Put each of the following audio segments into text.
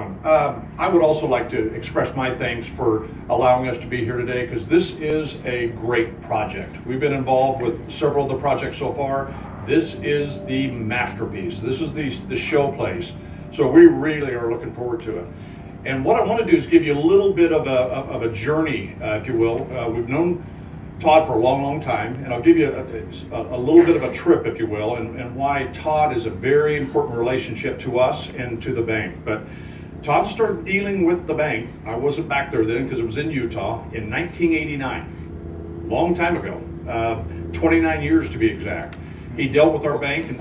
welcome. I would also like to express my thanks for allowing us to be here today, because this is a great project. We've been involved with several of the projects so far. This is the masterpiece. This is the showplace. So we really are looking forward to it. And what I want to do is give you a little bit of a journey, if you will. We've known Todd for a long, long time, and I'll give you a little bit of a trip, if you will, and why Todd is a very important relationship to us and to the bank. But Todd started dealing with the bank. I wasn't back there then because it was in Utah in 1989, long time ago, 29 years to be exact. He dealt with our bank and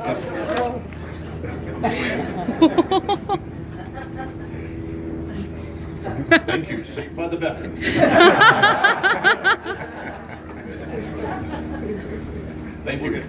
thank you, saved by the veteran. Thank you.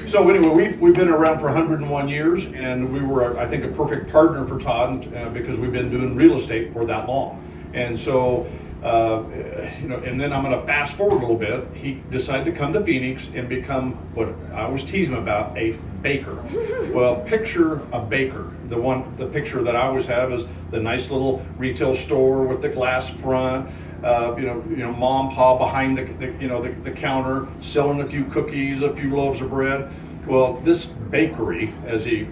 So anyway, we've been around for 101 years, and we were, I think, a perfect partner for Todd because we've been doing real estate for that long. And so, and then I'm going to fast forward a little bit. He decided to come to Phoenix and become what I always tease him about, a baker. Well, picture a baker. The picture that I always have is the nice little retail store with the glass front. Mom, pa behind the counter selling a few cookies, a few loaves of bread. Well, this bakery, as he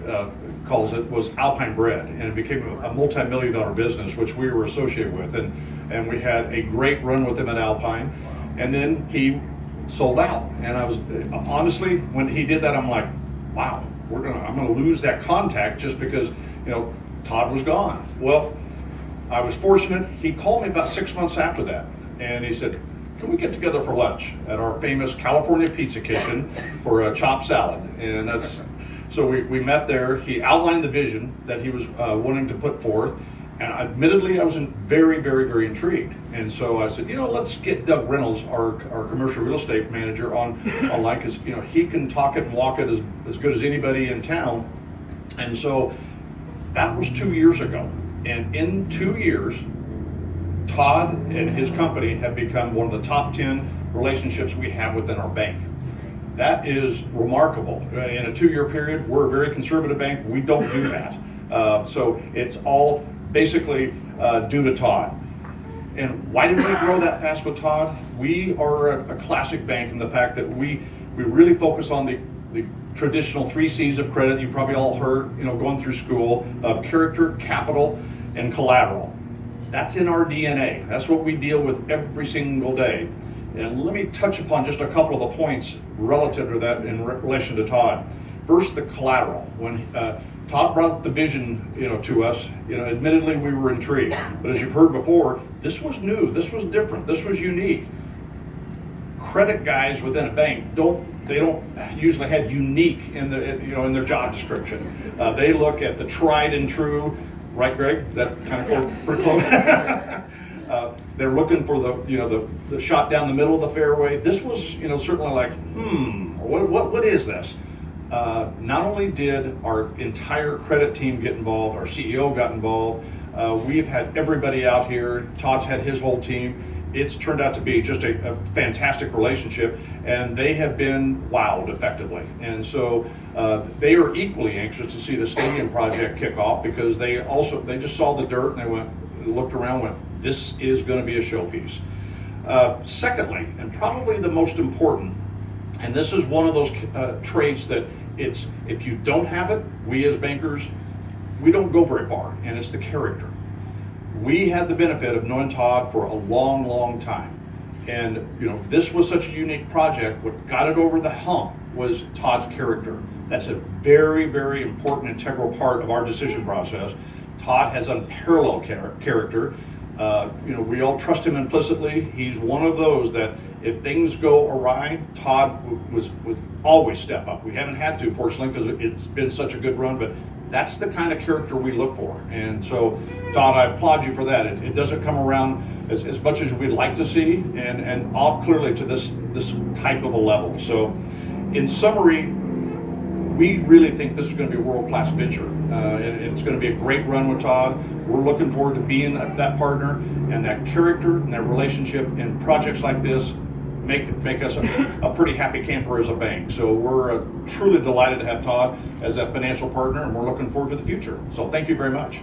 calls it, was Alpine Bread, and it became a multi-million-dollar business, which we were associated with, and we had a great run with him at Alpine, and then he sold out. And I was honestly, when he did that, I'm like, wow, I'm gonna lose that contact just because Todd was gone. Well, I was fortunate. He called me about 6 months after that, and he said, can we get together for lunch at our famous California Pizza Kitchen for a chopped salad? And so we met there. He outlined the vision that he was wanting to put forth, and admittedly, I was very, very, very intrigued. And so I said, let's get Doug Reynolds, our commercial real estate manager, online, because he can talk it and walk it as good as anybody in town. And so that was 2 years ago. And in 2 years, Todd and his company have become one of the top 10 relationships we have within our bank. That is remarkable. In a 2-year period, we're a very conservative bank. We don't do that. So it's all basically due to Todd. And why did we grow that fast with Todd? We are a classic bank in the fact that we really focus on the traditional 3 C's of credit you probably all heard, going through school, of character, capital, and collateral. That's in our DNA. That's what we deal with every single day. And let me touch upon just a couple of the points relative to that in relation to Todd. First, the collateral. When Todd brought the vision, to us, admittedly we were intrigued. But as you've heard before, this was new, this was different, this was unique. Credit guys within a bank don't usually have unique in their job description. They look at the tried and true. Right, Greg? Is that kind of pretty close? They're looking for the shot down the middle of the fairway. This was certainly like, what is this? Not only did our entire credit team get involved, our CEO got involved. We've had everybody out here. Todd's had his whole team. It's turned out to be just a fantastic relationship, and they have been wowed effectively. And so they are equally anxious to see the stadium project kick off, because they just saw the dirt and they looked around and went, this is going to be a showpiece. Secondly, and probably the most important, and this is one of those traits that if you don't have it, we as bankers, we don't go very far, and it's the character. We had the benefit of knowing Todd for a long, long time. And this was such a unique project. What got it over the hump was Todd's character. That's a very, very important, integral part of our decision process. Todd has unparalleled character. We all trust him implicitly. He's one of those that if things go awry, Todd would always step up. We haven't had to, fortunately, because it's been such a good run, but that's the kind of character we look for. And so, Todd, I applaud you for that. It doesn't come around as much as we'd like to see, and all clearly to this type of a level. So, in summary, we really think this is going to be a world-class venture. It's going to be a great run with Todd. We're looking forward to being that partner, and that character and that relationship in projects like this make us a pretty happy camper as a bank. So we're truly delighted to have Todd as a financial partner, and we're looking forward to the future. So thank you very much.